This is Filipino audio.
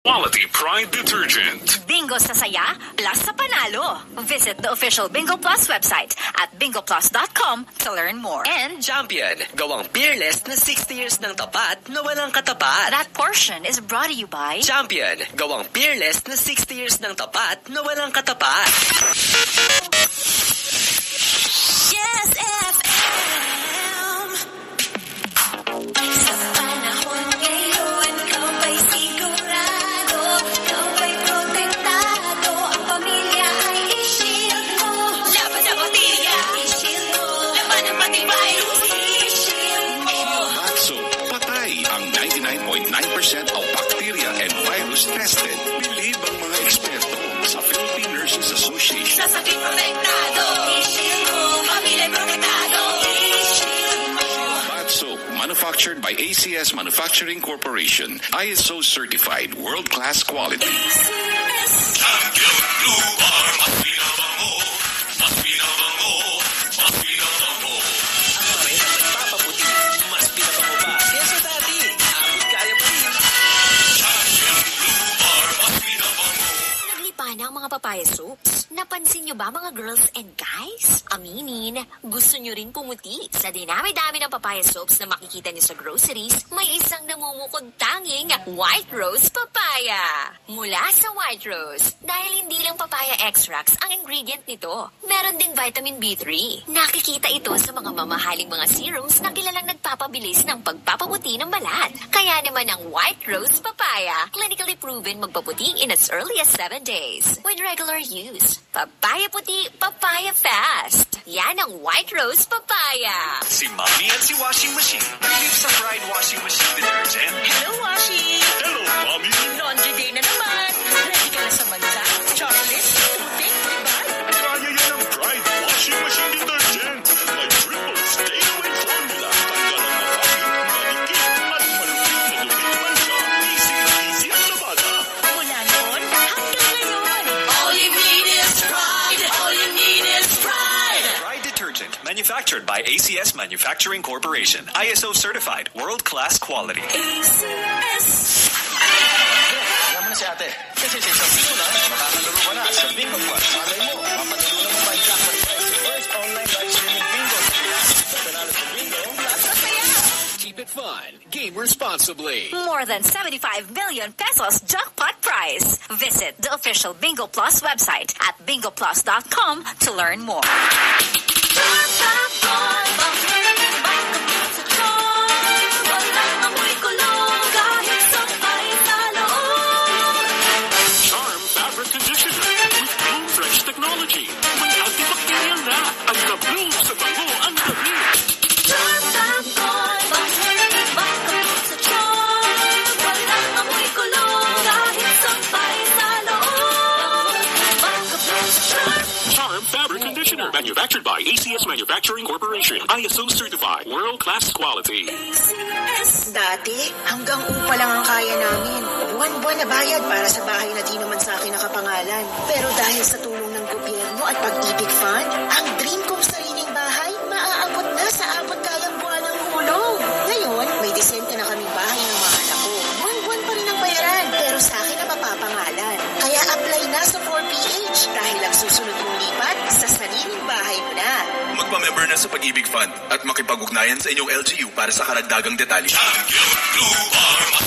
Quality Pride Detergent. Bingo sa saya, plus sa panalo. Visit the official Bingo Plus website at bingoplus.com to learn more. And Champion, gawang peerless na 60 years ng tapat na walang katapat. That portion is brought to you by Champion, gawang peerless na 60 years ng tapat na walang katapat. Yes, FM! Sa panahon ngayon, ikaw ba'y sigurado? Ikaw ba'y protektado? Ang pamilya ay i-shield mo. Laban sa bakterya, i-shield mo. Laban ng pati virus, i-shield mo. Batso, patay ang 99.9% of bacteria and virus tested. Believe ang mga eksperto sa Philippine Nurses Association. Sa sakit protektado, i-shield mo. Pamilya protektado, i-shield mo. Batso, manufactured by ACS Manufacturing Corporation. ISO certified, world-class quality. Champion Blue Bar, mas pinabango, mas pinabango, mas pinabango. Ang pareha nagpapaputi, mas pinabango pa. Kesa dati, abot kaya pa rin. Champion Blue Bar, mas pinabango. Naglipa na ang mga papaya soups. Napansin nyo ba mga girls and guys? Aminin, gusto nyo rin pumuti. Sa dinami-dami ng papaya soaps na makikita nyo sa groceries, may isang namumukod tanging White Rose Papaya. Mula sa White Rose, dahil hindi lang papaya extracts ang ingredient nito, meron ding vitamin B3. Nakikita ito sa mga mamahaling mga serums na kilalang nagpapabilis ng pagpapaputi ng balat. Kaya naman ang White Rose Papaya, clinically proven magpaputi in as early as 7 days. With regular use, papaya puti, papaya fast. Yan ang White Rose Papaya. Si Mommy at si Washing Machine. Believe sa Pride Washing Machine Detergent. Hello, Washi! Hello, Mommy. Laundry day na naman. Ready ka na sa mansa, chocolate, toothpick, diba? Kaya yan ang Pride Washing Machine Detergent. May triple stay-away formula. Tanggal ang makapit, malikit, at malupit na lumipan siya. Easy ang labada. Mula noon hanggang ngayon. All you need is pride. All you need is pride. Pride Detergent, manufactured by ACS Manufacturing Corporation. ISO certified, world-class quality. ACS. Alam mo na si ate. Kasi sa Bingo na, makakalaro ka na sa Bingo Plus. Malay mo, mapatuloy mo ba yung jackpot prize sa first online live streaming bingo sa Pinas. Sa panalo sa Bingo, Plus masaya. Keep it fun. Game responsibly. More than 75 million pesos jackpot prize. Visit the official Bingo Plus website at bingoplus.com to learn more. Charm Fabric Conditioner with Bloom Fresh Technology. May antibacterial na ang na-bloom sa bango ang dami. Charm Fabric Conditioner. Manufactured by ACS Manufacturing Corporation. ISO certified. World-class quality. Dati, hanggang upa lang ang kaya namin. Buwan-buwan na bayad para sa bahay na di naman sa akin nakapangalan. Pero dahil sa tulong ng gobyerno at pag-ibig fund, ang dream kong sariling bahay, maaabot na sa abot kayang buwan ng hulog. Ngayon, may disente na kaming bahay ng mga anak ko. Buwan-buwan pa rin ang bayaran, pero sa akin na mapapangalan. Kaya apply na sa 4PH dahil ang susunod mong lipat sa sariling bahay mo na. magpa-member na sa Pag-ibig Fund at makipag-ugnayan sa inyong LGU para sa karagdagang detalye. Champion Blue Bar, mas